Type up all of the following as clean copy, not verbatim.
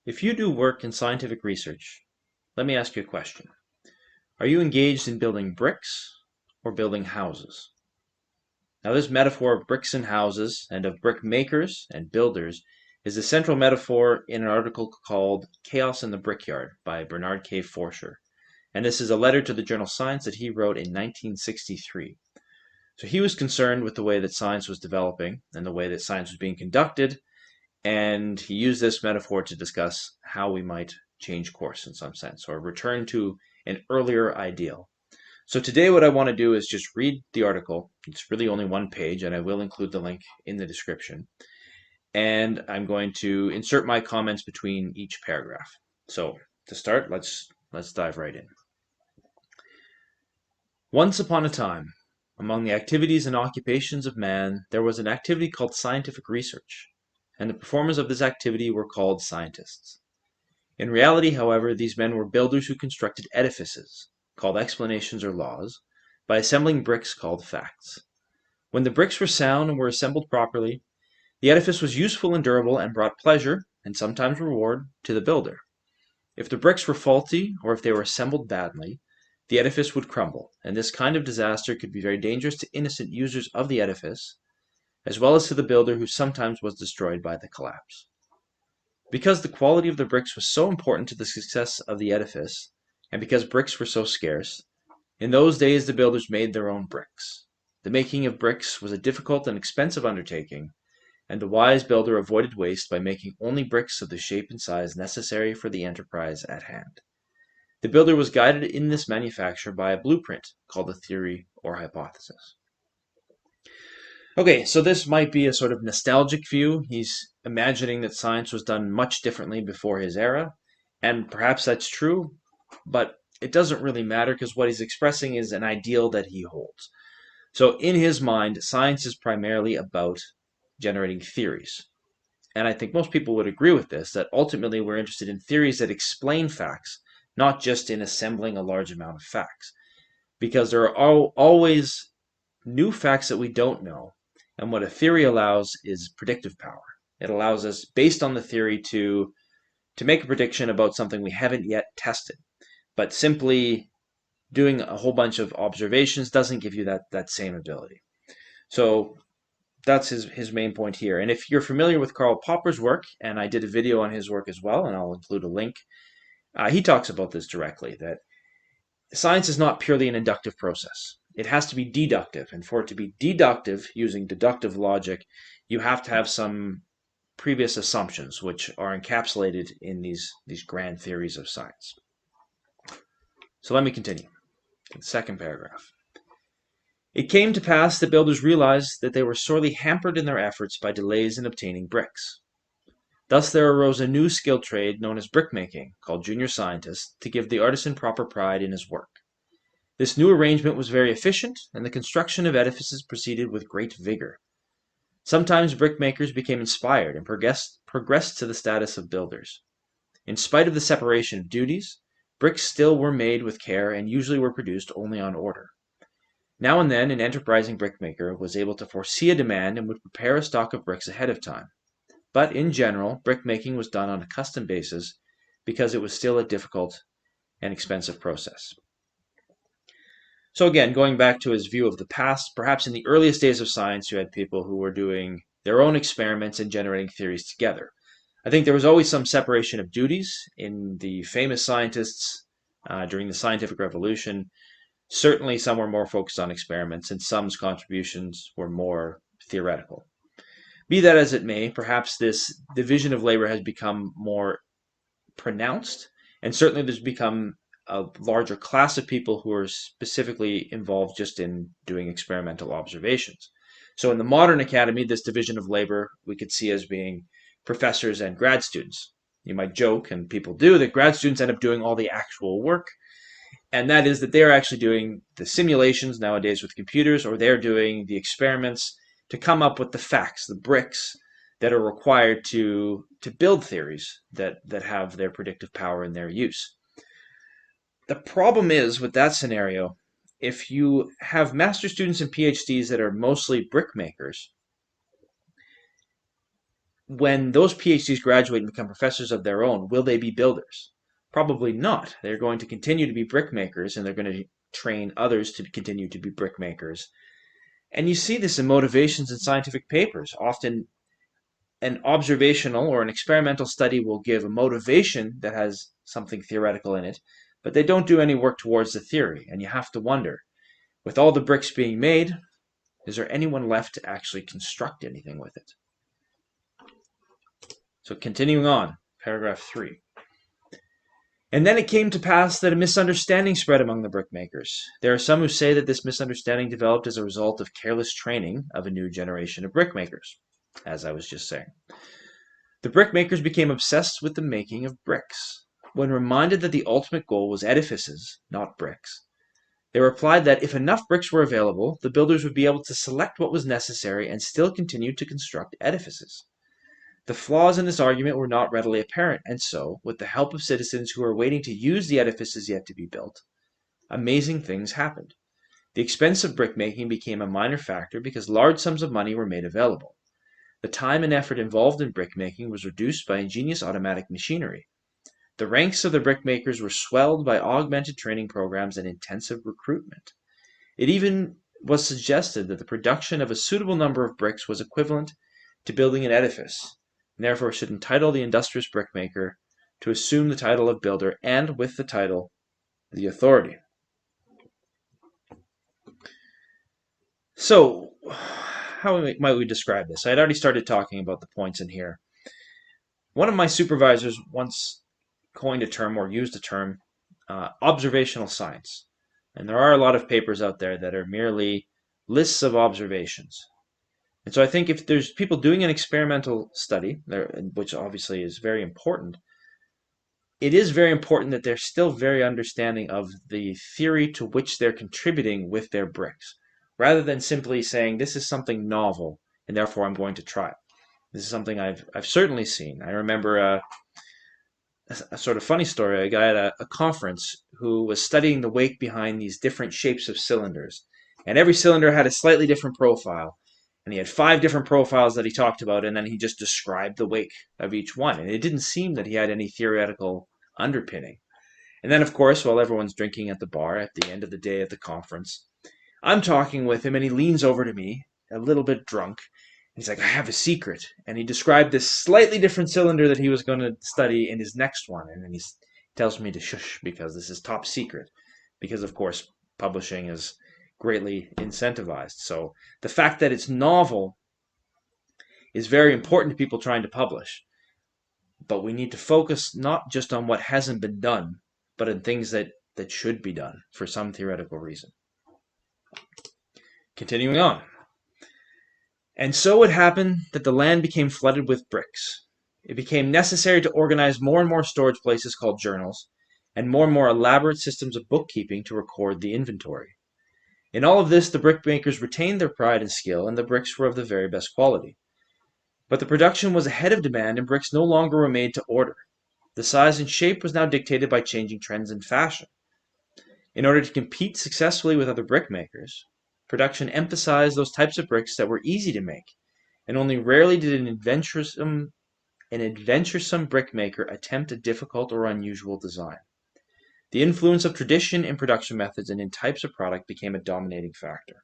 If you do work in scientific research, let me ask you a question. Are you engaged in building bricks or building houses? Now, this metaphor of bricks and houses and of brick makers and builders is the central metaphor in an article called Chaos in the Brickyard by Bernard K. Forscher. And this is a letter to the journal Science that he wrote in 1963. So he was concerned with the way that science was developing and the way that science was being conducted, and he used this metaphor to discuss how we might change course in some sense, or return to an earlier ideal. So today what I want to do is just read the article. It's really only one page, and I will include the link in the description. And I'm going to insert my comments between each paragraph. So to start, let's dive right in. Once upon a time, among the activities and occupations of man, there was an activity called scientific research, and the performers of this activity were called scientists. In reality, however, these men were builders who constructed edifices, called explanations or laws, by assembling bricks called facts. When the bricks were sound and were assembled properly, the edifice was useful and durable and brought pleasure, and sometimes reward, to the builder. If the bricks were faulty, or if they were assembled badly, the edifice would crumble, and this kind of disaster could be very dangerous to innocent users of the edifice, as well as to the builder, who sometimes was destroyed by the collapse. Because the quality of the bricks was so important to the success of the edifice, and because bricks were so scarce, in those days the builders made their own bricks. The making of bricks was a difficult and expensive undertaking, and the wise builder avoided waste by making only bricks of the shape and size necessary for the enterprise at hand. The builder was guided in this manufacture by a blueprint called a theory or hypothesis. Okay, so this might be a sort of nostalgic view. He's imagining that science was done much differently before his era, and perhaps that's true, but it doesn't really matter because what he's expressing is an ideal that he holds. So in his mind, science is primarily about generating theories. And I think most people would agree with this, that ultimately we're interested in theories that explain facts, not just in assembling a large amount of facts. Because there are always new facts that we don't know. And what a theory allows is predictive power. It allows us, based on the theory, to make a prediction about something we haven't yet tested. But simply doing a whole bunch of observations doesn't give you that same ability. So that's his main point here. And if you're familiar with Karl Popper's work, and I did a video on his work as well, and I'll include a link, he talks about this directly, that science is not purely an inductive process. It has to be deductive. And for it to be deductive, using deductive logic, you have to have some previous assumptions, which are encapsulated in these grand theories of science. So let me continue. The second paragraph. It came to pass that builders realized that they were sorely hampered in their efforts by delays in obtaining bricks. Thus there arose a new skilled trade known as brickmaking, called junior scientists, to give the artisan proper pride in his work. This new arrangement was very efficient, and the construction of edifices proceeded with great vigor. Sometimes brickmakers became inspired and progressed to the status of builders. In spite of the separation of duties, bricks still were made with care and usually were produced only on order. Now and then an enterprising brickmaker was able to foresee a demand and would prepare a stock of bricks ahead of time. But in general, brickmaking was done on a custom basis because it was still a difficult and expensive process. So again, going back to his view of the past, perhaps in the earliest days of science, you had people who were doing their own experiments and generating theories together. I think there was always some separation of duties in the famous scientists during the scientific revolution. Certainly some were more focused on experiments, and some's contributions were more theoretical. Be that as it may, perhaps this division of labor has become more pronounced, and certainly there's become a larger class of people who are specifically involved just in doing experimental observations. So in the modern academy, this division of labor we could see as being professors and grad students. You might joke, and people do, that grad students end up doing all the actual work, and that is that they're actually doing the simulations nowadays with computers, or they're doing the experiments to come up with the facts, the bricks that are required to build theories that have their predictive power in their use. The problem is with that scenario, if you have master students and PhDs that are mostly brick makers, when those PhDs graduate and become professors of their own, will they be builders? Probably not. They're going to continue to be brickmakers, and they're going to train others to continue to be brickmakers. And you see this in motivations in scientific papers. Often an observational or an experimental study will give a motivation that has something theoretical in it, but they don't do any work towards the theory. And you have to wonder, with all the bricks being made, is there anyone left to actually construct anything with it? So continuing on, paragraph 3. And then it came to pass that a misunderstanding spread among the brickmakers. There are some who say that this misunderstanding developed as a result of careless training of a new generation of brickmakers, as I was just saying. The brickmakers became obsessed with the making of bricks. When reminded that the ultimate goal was edifices, not bricks, they replied that if enough bricks were available, the builders would be able to select what was necessary and still continue to construct edifices. The flaws in this argument were not readily apparent, and so, with the help of citizens who were waiting to use the edifices yet to be built, amazing things happened. The expense of brickmaking became a minor factor because large sums of money were made available. The time and effort involved in brickmaking was reduced by ingenious automatic machinery. The ranks of the brickmakers were swelled by augmented training programs and intensive recruitment. It even was suggested that the production of a suitable number of bricks was equivalent to building an edifice, and therefore should entitle the industrious brickmaker to assume the title of builder, and with the title, the authority. So, how might we describe this? I had already started talking about the points in here. One of my supervisors once coined a term, or used a term, observational science. And there are a lot of papers out there that are merely lists of observations. And so I think if there's people doing an experimental study, which obviously is very important, it is very important that they're still very understanding of the theory to which they're contributing with their bricks, rather than simply saying this is something novel and therefore I'm going to try it. This is something I've certainly seen. I remember a sort of funny story. A guy at a conference who was studying the wake behind these different shapes of cylinders, and every cylinder had a slightly different profile. And he had 5 different profiles that he talked about, and then he just described the wake of each one. And it didn't seem that he had any theoretical underpinning. And then, of course, while everyone's drinking at the bar at the end of the day at the conference, I'm talking with him, and he leans over to me, a little bit drunk. And he's like, I have a secret. And he described this slightly different cylinder that he was going to study in his next one. And then he tells me to shush because this is top secret. Because, of course, publishing is greatly incentivized. So the fact that it's novel is very important to people trying to publish. But we need to focus not just on what hasn't been done, but on things that should be done for some theoretical reason. Continuing on. And so it happened that the land became flooded with bricks. It became necessary to organize more and more storage places called journals, and more elaborate systems of bookkeeping to record the inventory. In all of this, the brickmakers retained their pride and skill, and the bricks were of the very best quality. But the production was ahead of demand, and bricks no longer were made to order. The size and shape was now dictated by changing trends in fashion. In order to compete successfully with other brickmakers, production emphasized those types of bricks that were easy to make, and only rarely did an adventuresome brickmaker attempt a difficult or unusual design. The influence of tradition in production methods and in types of product became a dominating factor.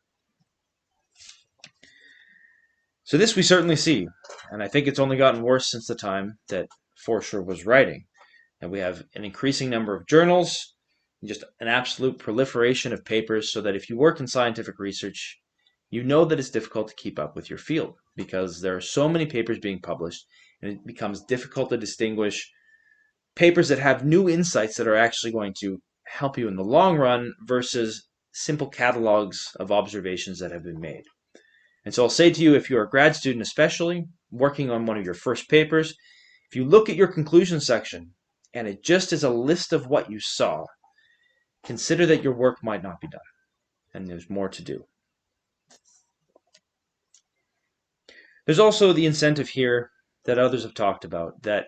So this we certainly see, and I think it's only gotten worse since the time that Forscher was writing. And we have an increasing number of journals, just an absolute proliferation of papers, so that if you work in scientific research, you know that it's difficult to keep up with your field because there are so many papers being published, and it becomes difficult to distinguish papers that have new insights that are actually going to help you in the long run versus simple catalogs of observations that have been made. And so I'll say to you, if you're a grad student especially, working on one of your first papers, if you look at your conclusion section and it just is a list of what you saw, consider that your work might not be done, and there's more to do. There's also the incentive here that others have talked about, that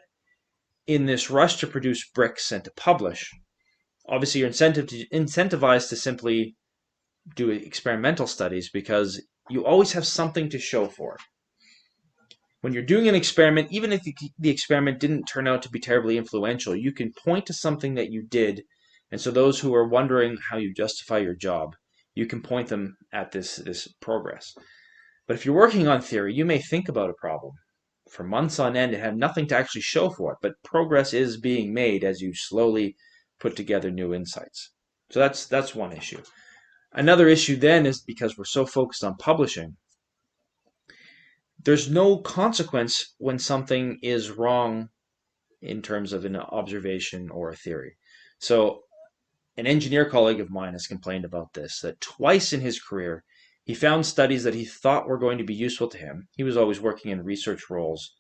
in this rush to produce bricks and to publish, obviously you're incentivized to simply do experimental studies because you always have something to show for it. When you're doing an experiment, even if the experiment didn't turn out to be terribly influential, you can point to something that you did. And so those who are wondering how you justify your job, you can point them at this progress. But if you're working on theory, you may think about a problem for months on end and have nothing to actually show for it, but progress is being made as you slowly put together new insights. So that's one issue. Another issue then is because we're so focused on publishing, there's no consequence when something is wrong in terms of an observation or a theory. So an engineer colleague of mine has complained about this, that twice in his career, he found studies that he thought were going to be useful to him. He was always working in research roles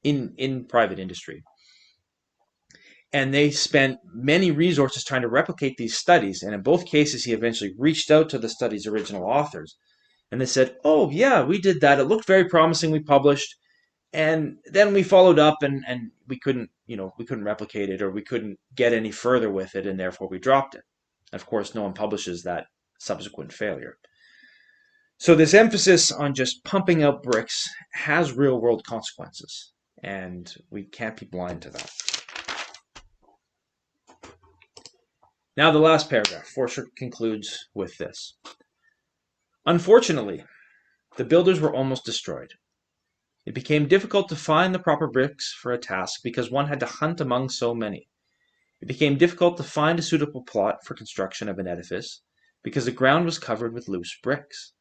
in private industry. And they spent many resources trying to replicate these studies. And in both cases, he eventually reached out to the study's original authors. And they said, oh, yeah, we did that. It looked very promising. We published. And then we followed up and we couldn't replicate it, or we couldn't get any further with it, and therefore we dropped it. Of course, no one publishes that subsequent failure. So this emphasis on just pumping out bricks has real world consequences, and we can't be blind to that. Now the last paragraph, Forscher concludes with this. Unfortunately, the builders were almost destroyed. It became difficult to find the proper bricks for a task because one had to hunt among so many. It became difficult to find a suitable plot for construction of an edifice because the ground was covered with loose bricks.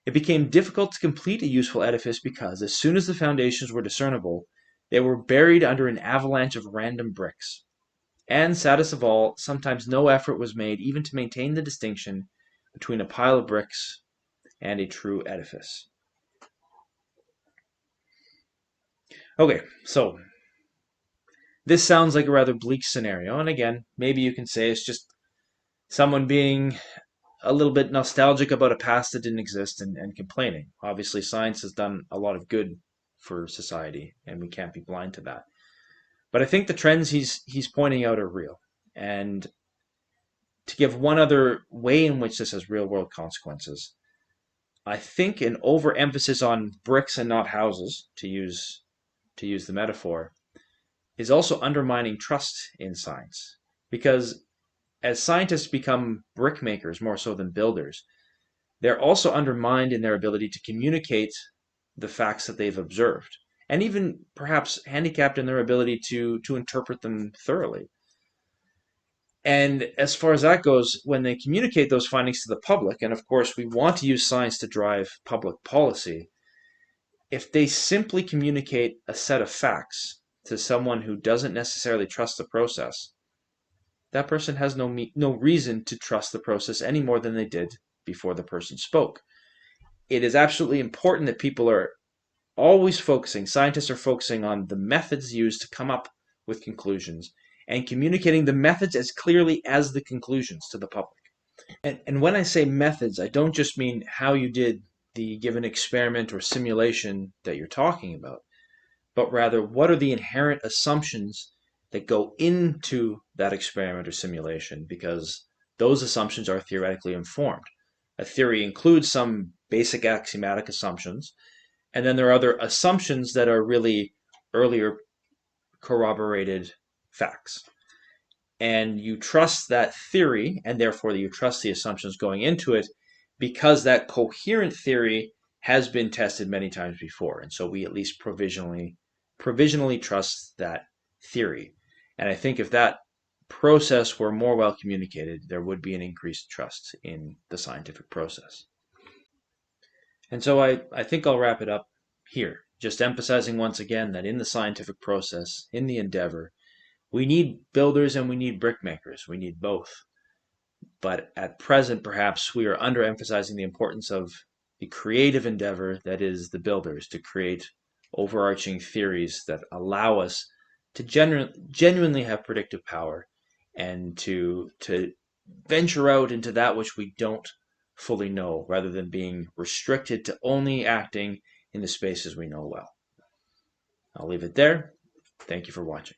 It became difficult to complete a useful edifice because, as soon as the foundations were discernible, they were buried under an avalanche of random bricks. And, saddest of all, sometimes no effort was made even to maintain the distinction between a pile of bricks and a true edifice. Okay, so this sounds like a rather bleak scenario, and again, maybe you can say it's just someone being a little bit nostalgic about a past that didn't exist and complaining. Obviously, science has done a lot of good for society, and we can't be blind to that. But I think the trends he's pointing out are real. And to give one other way in which this has real world consequences, I think an overemphasis on bricks and not houses, to use the metaphor, is also undermining trust in science. Because as scientists become brick makers more so than builders, they're also undermined in their ability to communicate the facts that they've observed, and even perhaps handicapped in their ability to interpret them thoroughly. And as far as that goes, when they communicate those findings to the public, and of course we want to use science to drive public policy, if they simply communicate a set of facts to someone who doesn't necessarily trust the process, that person has no reason to trust the process any more than they did before the person spoke. It is absolutely important that people are always scientists are focusing on the methods used to come up with conclusions and communicating the methods as clearly as the conclusions to the public. And when I say methods, I don't just mean how you did the given experiment or simulation that you're talking about, but rather what are the inherent assumptions that go into that experiment or simulation, because those assumptions are theoretically informed. A theory includes some basic axiomatic assumptions, and then there are other assumptions that are really earlier corroborated facts. And you trust that theory, and therefore you trust the assumptions going into it, because that coherent theory has been tested many times before. And so we at least provisionally trust that theory. And I think if that process were more well communicated, there would be an increased trust in the scientific process. And so I think I'll wrap it up here, just emphasizing once again that in the scientific process, in the endeavor, we need builders and we need brick makers. We need both. But at present, perhaps we are underemphasizing the importance of the creative endeavor that is the builders, to create overarching theories that allow us to genuinely have predictive power and to venture out into that which we don't fully know, rather than being restricted to only acting in the spaces we know well. I'll leave it there. Thank you for watching.